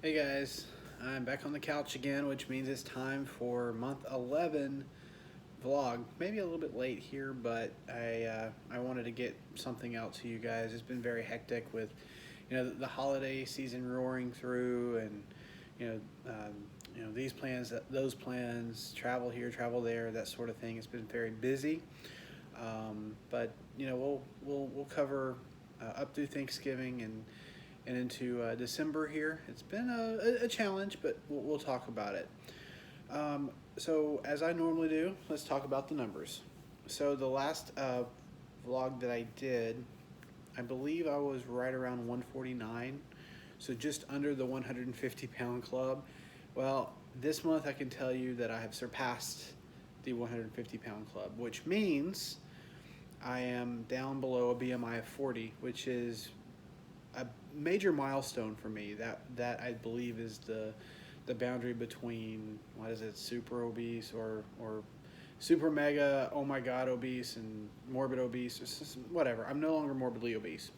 Hey guys, I'm back on the couch again, which means it's time for month 11 vlog. Maybe a little bit late here, but I wanted to get something out to you guys. It's been very hectic with the holiday season roaring through, and you know um, these plans, those plans, travel here, travel there, that sort of thing. It's been very busy, but we'll cover up through Thanksgiving and into December here. It's been a challenge, but we'll talk about it. So, as I normally do, let's talk about the numbers. So, the last vlog that I did, I believe I was right around 149, so just under the 150-pound club. Well, this month I can tell you that I have surpassed the 150-pound club, which means I am down below a BMI of 40, which is a major milestone for me. That I believe is the boundary between, what is it, super obese or super mega, oh my god, obese, and morbid obese. It's just whatever. I'm no longer morbidly obese,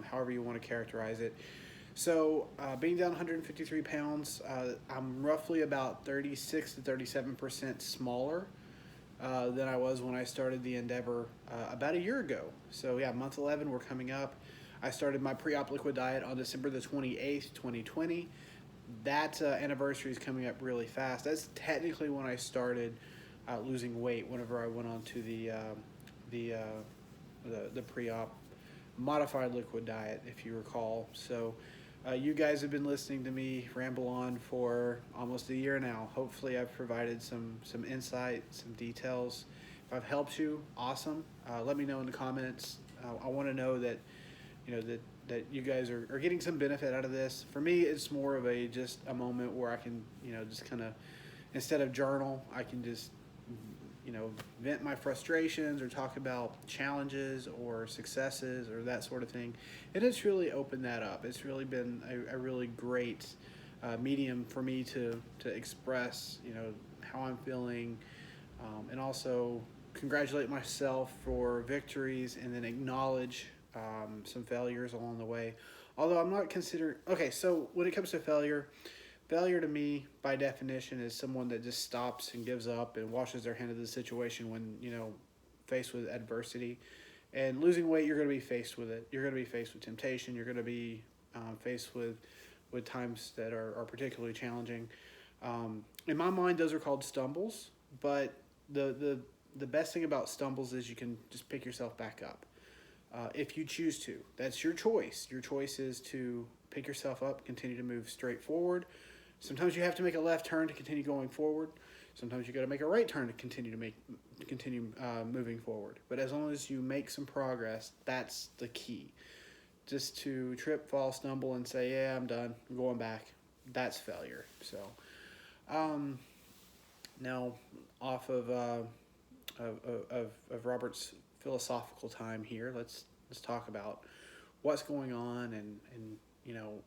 however you want to characterize it. So, being down 153 pounds, I'm roughly about 36 to 37% smaller than I was when I started the endeavor about a year ago. So, yeah, month 11, we're coming up. I started my pre-op liquid diet on December the 28th, 2020. That anniversary is coming up really fast. That's technically when I started losing weight. Whenever I went on to the the pre-op modified liquid diet, if you recall. So, you guys have been listening to me ramble on for almost a year now. Hopefully, I've provided some insight, some details. If I've helped you, awesome. Let me know in the comments. I want to know that that you guys are getting some benefit out of this. For me, it's more of just a moment where I can just kind of, instead of journal, I can just vent my frustrations or talk about challenges or successes or that sort of thing. And it's really opened that up. It's really been a really great medium for me to express how I'm feeling, and also congratulate myself for victories and then acknowledge some failures along the way. Although I'm not considering, okay, so when it comes to failure to me, by definition, is someone that just stops and gives up and washes their hand of the situation when, faced with adversity. And losing weight, you're going to be faced with it. You're going to be faced with temptation. You're going to be faced with times that are particularly challenging. In my mind, those are called stumbles, but the best thing about stumbles is you can just pick yourself back up. If you choose to. That's your choice. Your choice is to pick yourself up, continue to move straight forward. Sometimes you have to make a left turn to continue going forward. Sometimes you got to make a right turn to continue moving forward. But as long as you make some progress, that's the key. Just to trip, fall, stumble, and say, "Yeah, I'm done. I'm going back." That's failure. So, now off of Robert's philosophical time here, let's talk about what's going on, and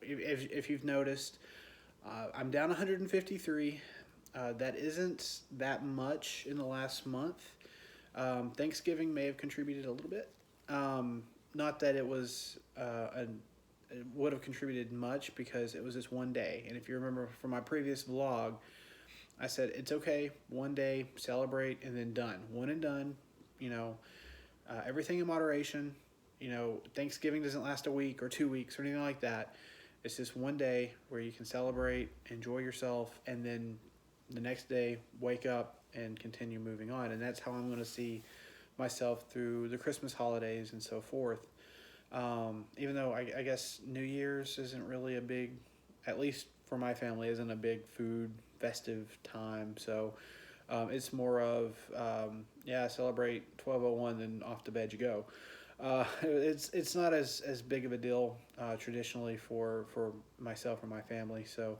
if you've noticed, I'm down 153. That isn't that much in the last month. Thanksgiving may have contributed a little bit. Not that it would have contributed much, because it was just one day. And if you remember from my previous vlog, I said it's okay, one day, celebrate, and then done. One and done. Everything in moderation. Thanksgiving doesn't last a week or 2 weeks or anything like that. It's just one day where you can celebrate, enjoy yourself, and then the next day wake up and continue moving on. And that's how I'm going to see myself through the Christmas holidays and so forth. Even though I guess New Year's isn't really a big, at least for my family, isn't a big food festive time. So it's more of, celebrate 12:01, then off to bed you go. It's not as big of a deal traditionally for myself or my family. So,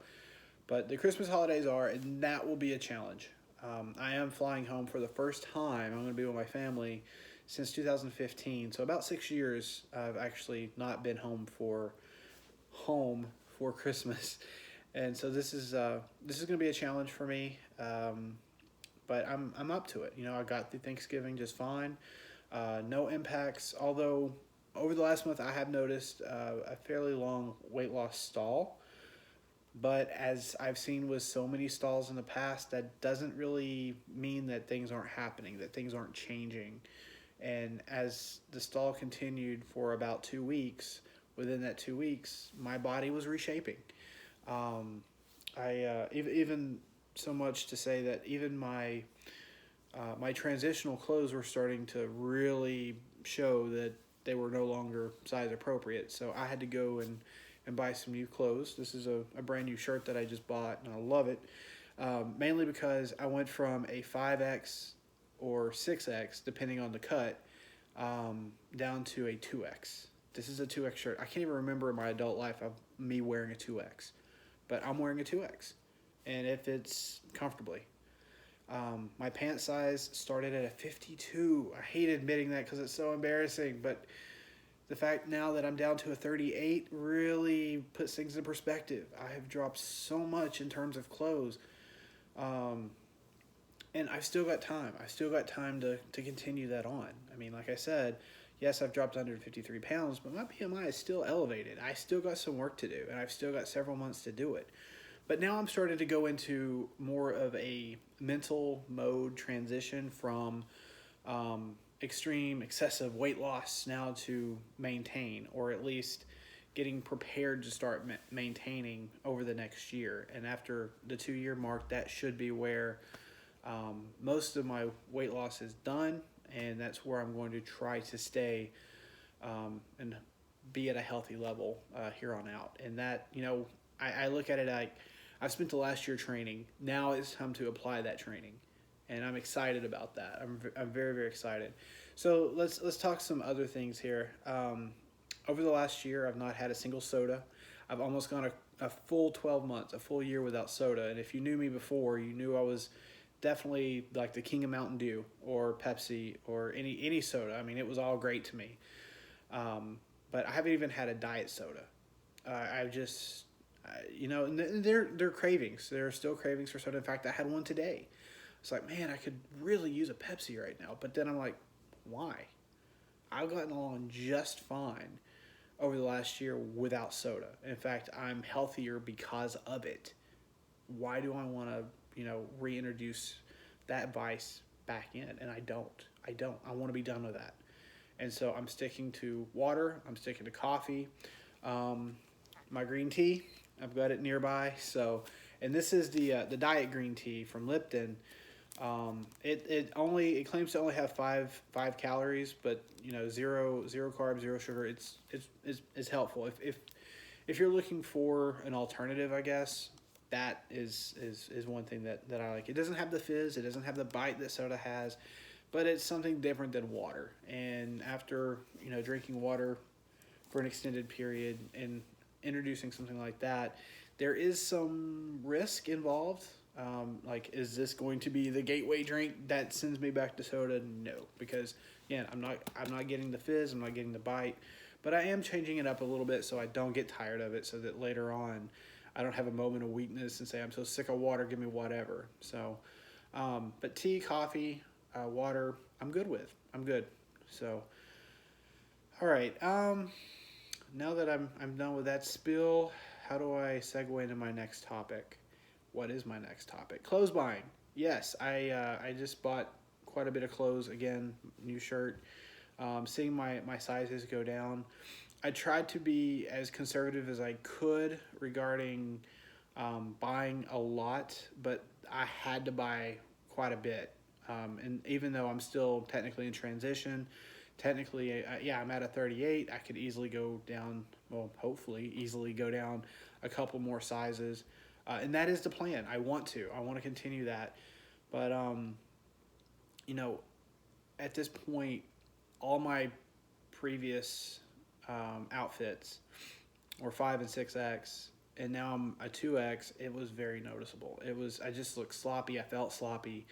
but the Christmas holidays are, and that will be a challenge. I am flying home for the first time. I'm going to be with my family since 2015. So about 6 years, I've actually not been home for Christmas, and so this is going to be a challenge for me. But I'm up to it. I got through Thanksgiving just fine. No impacts, although over the last month I have noticed a fairly long weight loss stall. But as I've seen with so many stalls in the past, that doesn't really mean that things aren't happening, that things aren't changing. And as the stall continued for about 2 weeks, within that 2 weeks, my body was reshaping. Um, even so much to say that even my transitional clothes were starting to really show that they were no longer size appropriate. So I had to go and buy some new clothes. This is a brand new shirt that I just bought, and I love it. Mainly because I went from a 5X or 6X, depending on the cut, down to a 2X. This is a 2X shirt. I can't even remember in my adult life of me wearing a 2X, but I'm wearing a 2X, and it fits comfortably. My pant size started at a 52. I hate admitting that because it's so embarrassing, but the fact now that I'm down to a 38 really puts things in perspective. I have dropped so much in terms of clothes. Um, and I've still got time. I've still got time to continue that on. I mean, like I said, yes, I've dropped under 53 pounds, but my BMI is still elevated. I still got some work to do, and I've still got several months to do it. But now I'm starting to go into more of a mental mode transition from extreme, excessive weight loss now to maintain, or at least getting prepared to start maintaining over the next year. And after the 2 year mark, that should be where most of my weight loss is done, and that's where I'm going to try to stay and be at a healthy level here on out. And that, I look at it like I've spent the last year training. Now it's time to apply that training, and I'm excited about that. I'm very, very excited. So let's talk some other things here. Over the last year, I've not had a single soda. I've almost gone a full 12 months, a full year without soda. And if you knew me before, you knew I was definitely like the king of Mountain Dew or Pepsi or any soda. I mean, it was all great to me. But I haven't even had a diet soda. I've just, and they're cravings. There are still cravings for soda. In fact, I had one today. It's like, man, I could really use a Pepsi right now. But then I'm like, why? I've gotten along just fine over the last year without soda. In fact, I'm healthier because of it. Why do I want to, reintroduce that vice back in? And I don't. I want to be done with that. And so I'm sticking to water. I'm sticking to coffee. My green tea, I've got it nearby. So, and this is the diet green tea from Lipton. It claims to only have five calories, but zero carbs, zero sugar. It's helpful if you're looking for an alternative, I guess. That is one thing that I like. It doesn't have the fizz, it doesn't have the bite that soda has, but it's something different than water. And after drinking water for an extended period and introducing something like that, there is some risk involved. Like, is this going to be the gateway drink that sends me back to soda? No, because again, I'm not getting the fizz, I'm not getting the bite, but I am changing it up a little bit so I don't get tired of it, so that later on I don't have a moment of weakness and say I'm so sick of water, give me whatever. So, but tea, coffee, water, I'm good with. I'm good. So, all right. Now that I'm done with that spill, how do I segue into my next topic? What is my next topic? Clothes buying. Yes, I just bought quite a bit of clothes again. New shirt. Seeing my sizes go down. I tried to be as conservative as I could regarding buying a lot, but I had to buy quite a bit. And even though I'm still technically in transition, technically, I'm at a 38. I could easily go down, well, hopefully, easily go down a couple more sizes. And that is the plan. I want to continue that. But, at this point, all my previous outfits were 5 and 6X, and now I'm a 2X. It was very noticeable. I just looked sloppy. I felt sloppy.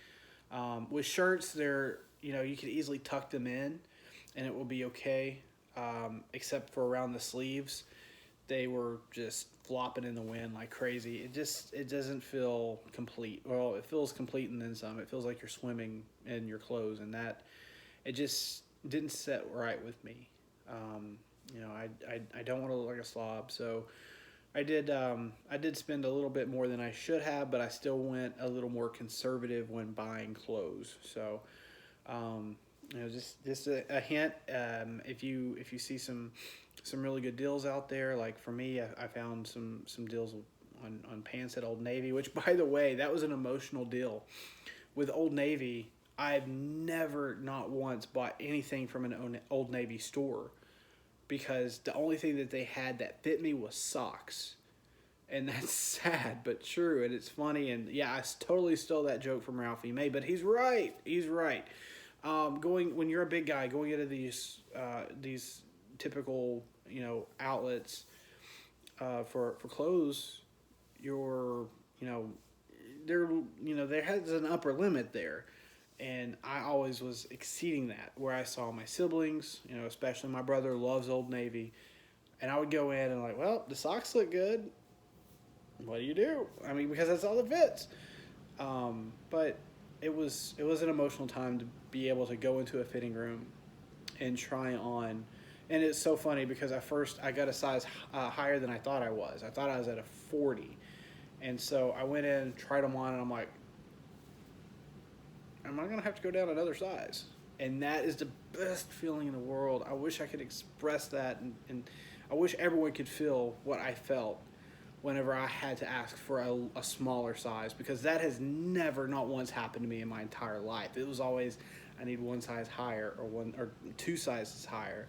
With shirts, you could easily tuck them in, and it will be okay, except for around the sleeves. They were just flopping in the wind like crazy. It doesn't feel complete. Well, it feels complete and then some. It feels like you're swimming in your clothes, and that it just didn't set right with me. I don't want to look like a slob, so I did spend a little bit more than I should have, but I still went a little more conservative when buying clothes. So, um, just a hint. If you see some really good deals out there, like for me, I found some deals on pants at Old Navy. Which, by the way, that was an emotional deal with Old Navy. I've never, not once, bought anything from an Old Navy store because the only thing that they had that fit me was socks. And that's sad, but true, and it's funny. And yeah, I totally stole that joke from Ralphie May, but he's right. He's right. Going when you're a big guy, going into these typical outlets for clothes, you're there there has an upper limit there, and I always was exceeding that. Where I saw my siblings, especially my brother loves Old Navy, and I would go in and like, well, the socks look good. What do you do? I mean, because that's all that fits. But it was an emotional time to be able to go into a fitting room and try on. And it's so funny because at first I got a size higher than I thought I was. I thought I was at a 40. And so I went in, tried them on, and I'm like, am I going to have to go down another size? And that is the best feeling in the world. I wish I could express that, and I wish everyone could feel what I felt whenever I had to ask for a smaller size, because that has never, not once, happened to me in my entire life. It was always, I need one size higher or two sizes higher.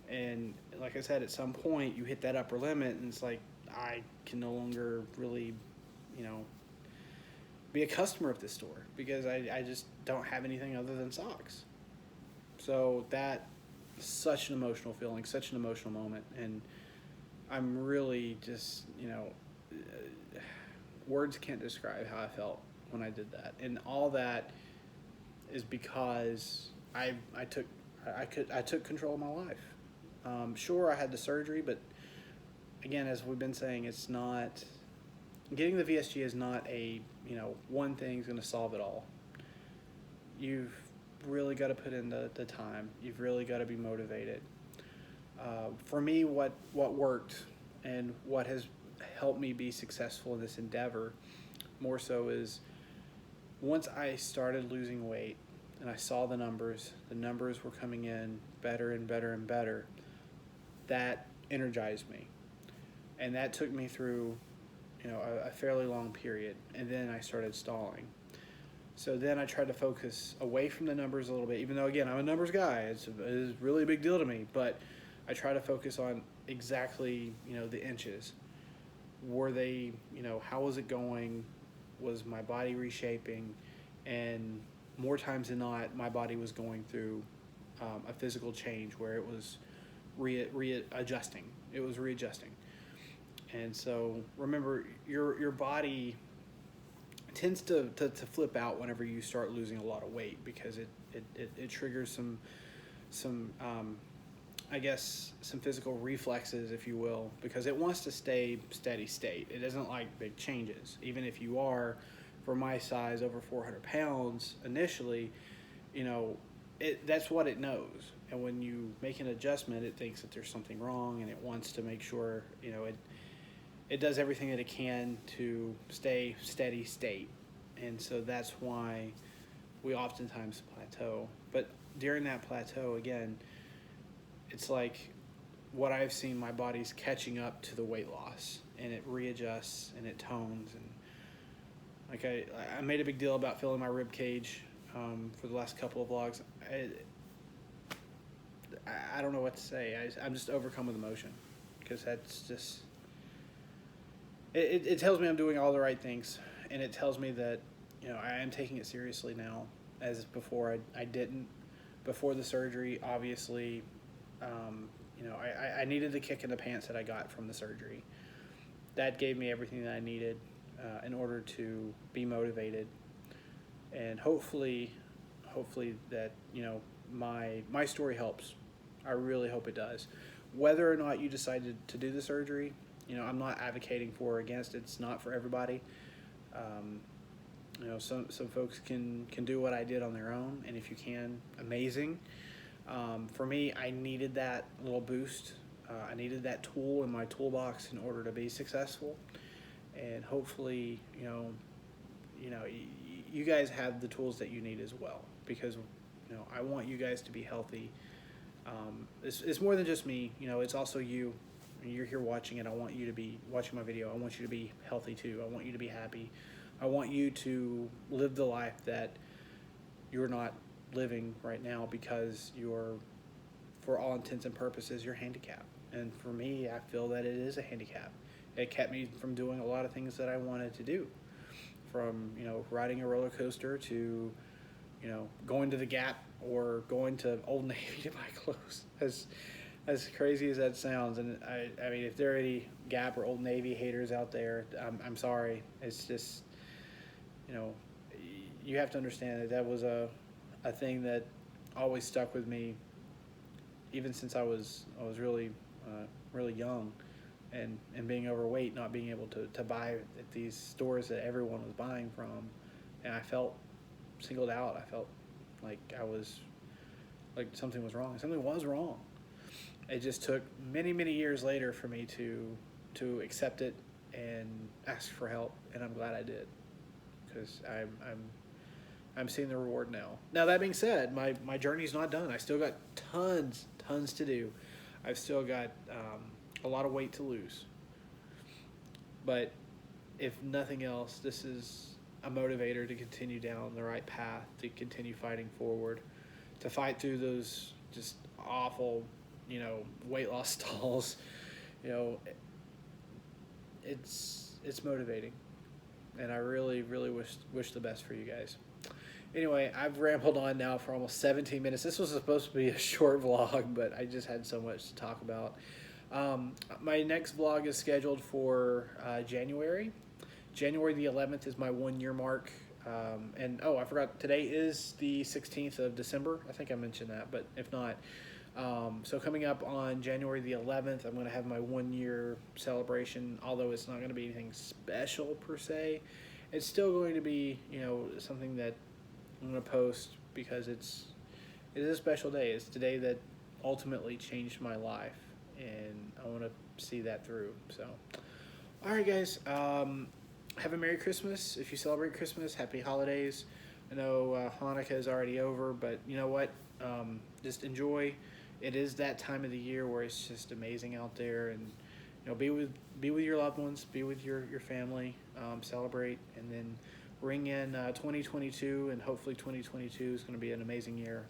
And like I said, at some point you hit that upper limit and it's like, I can no longer really, you know, be a customer of this store because I just don't have anything other than socks. So that, such an emotional feeling, such an emotional moment. And I'm really just, words can't describe how I felt when I did that. And all that is because I took control of my life. Sure, I had the surgery, but again, as we've been saying, it's not, getting the VSG is not a, one thing's going to solve it all. You've really got to put in the time. You've really got to be motivated. For me, what worked and what has helped me be successful in this endeavor more so is once I started losing weight and I saw the numbers were coming in better and better and better, that energized me. And that took me through, a fairly long period. And then I started stalling. So then I tried to focus away from the numbers a little bit, even though, again, I'm a numbers guy. It's a really big deal to me. But I try to focus on exactly, the inches. Were they, how was it going? Was my body reshaping? And more times than not, my body was going through a physical change where it was readjusting. It was readjusting. And so remember, your body tends to flip out whenever you start losing a lot of weight because it triggers some I guess some physical reflexes, if you will, because it wants to stay steady state. It doesn't like big changes. Even if you are, for my size, over 400 pounds initially, that's what it knows. And when you make an adjustment, it thinks that there's something wrong, and it wants to make sure, it does everything that it can to stay steady state. And so that's why we oftentimes plateau. But during that plateau, again, it's like what I've seen, my body's catching up to the weight loss, and it readjusts and it tones. And like I made a big deal about filling my rib cage for the last couple of vlogs. I don't know what to say. I'm just overcome with emotion because that's just, it tells me I'm doing all the right things, and it tells me that I am taking it seriously now, as before I didn't. Before the surgery, obviously, I needed the kick in the pants that I got from the surgery. That gave me everything that I needed in order to be motivated, and hopefully that my story helps. I really hope it does. Whether or not you decided to do the surgery, I'm not advocating for or against. It's not for everybody. Some folks can do what I did on their own, and if you can, amazing. For me, I needed that little boost I needed that tool in my toolbox in order to be successful, and hopefully, you guys have the tools that you need as well, because I want you guys to be healthy. It's more than just me. It's also you. You're here watching it. I want you to be watching my video. I want you to be healthy too. I want you to be happy. I want you to live the life that you're not living right now because you're, for all intents and purposes, you're handicapped. And for me, I feel that it is a handicap. It kept me from doing a lot of things that I wanted to do, from riding a roller coaster to going to the Gap or going to Old Navy to buy clothes. As crazy as that sounds, and I mean, if there are any Gap or Old Navy haters out there, I'm sorry. It's just, you have to understand that was a thing that always stuck with me, even since I was really really young, and being overweight, not being able to buy at these stores that everyone was buying from, and I felt singled out. I felt like I was, like something was wrong. Something was wrong. It just took many years later for me to accept it and ask for help, and I'm glad I did, because I'm seeing the reward now. Now, that being said, my journey's not done. I still got tons to do. I've still got a lot of weight to lose. But if nothing else, this is a motivator to continue down the right path, to continue fighting forward, to fight through those just awful, weight loss stalls. It's motivating, and I really wish the best for you guys. Anyway, I've rambled on now for almost 17 minutes. This was supposed to be a short vlog, but I just had so much to talk about. My next vlog is scheduled for January. January the 11th is my 1 year mark. And I forgot, today is the 16th of December. I think I mentioned that, but if not, so coming up on January the 11th, I'm going to have my 1 year celebration. Although it's not going to be anything special per se, it's still going to be, something that I'm going to post, because it is a special day. It's the day that ultimately changed my life, and I want to see that through. So, all right, guys, have a Merry Christmas. If you celebrate Christmas, Happy Holidays. I know Hanukkah is already over, but you know what? Just enjoy. It is that time of the year where it's just amazing out there, and be with your loved ones, be with your family, celebrate, and then ring in 2022, and hopefully 2022 is going to be an amazing year,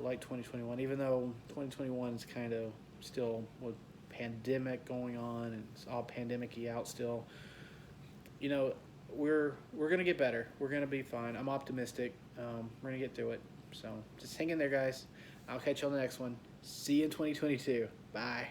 like 2021. Even though 2021 is kind of still with pandemic going on, and it's all pandemic-y out still. We're gonna get better. We're gonna be fine. I'm optimistic. We're gonna get through it. So just hang in there, guys. I'll catch you on the next one. See you in 2022. Bye.